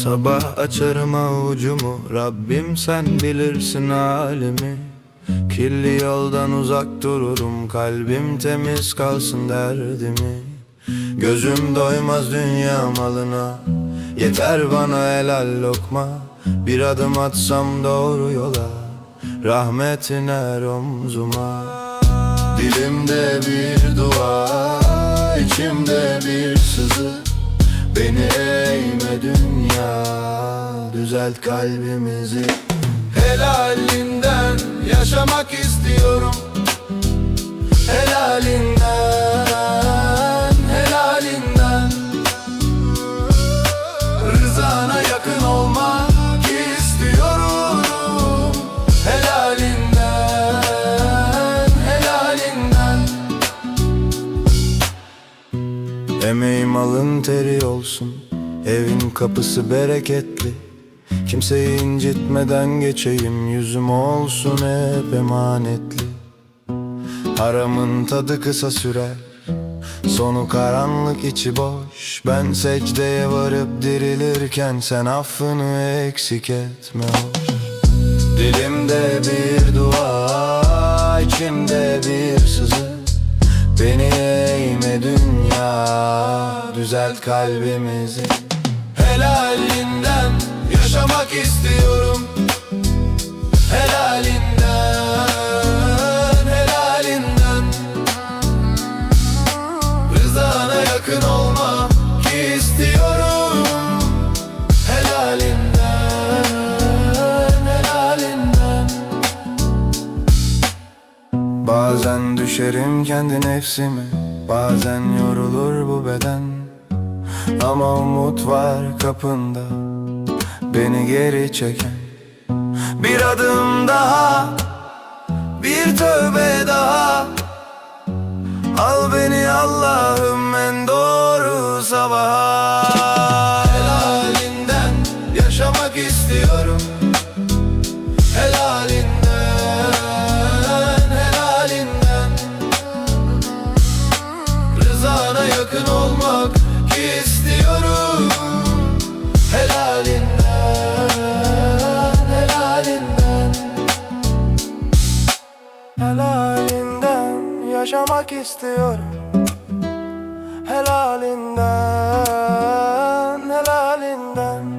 Sabah açarım avucumu, Rabbim sen bilirsin halimi. Kirli yoldan uzak dururum, kalbim temiz kalsın derdimi. Gözüm doymaz dünya malına, yeter bana helal lokma. Bir adım atsam doğru yola, rahmetin iner omzuma. Dilimde bir dua, içimde bir sızı. Beni eğme dünya, düzelt kalbimizi. Helalinden yaşamak istiyorum, helalinden, helalinden. Rızana yakın olmak istiyorum, helalinden, helalinden. Emeğim alın teri olsun, evin kapısı bereketli. Kimseyi incitmeden geçeyim, yüzüm olsun hep emanetli. Haramın tadı kısa sürer, sonu karanlık içi boş. Ben secdeye varıp dirilirken sen affını eksik etme hoş. Dilimde bir dua, içimde bir sızı. Beni eğme dünya, düzelt kalbimizi. Helalinden yaşamak istiyorum, helalinden, helalinden. Rızana yakın olmak istiyorum, helalinden, helalinden. Bazen düşerim kendi nefsime, bazen yorulur bu beden. Ama umut var kapında, beni geri çeken. Bir adım daha, bir tövbe daha. Al beni Allah'ım en doğru sabaha. Helalinden yaşamak istiyorum, helalinden, helalinden. Rızana yakın olmak istiyorum, helalinden, helalinden. Helalinden yaşamak istiyorum, helalinden, helalinden.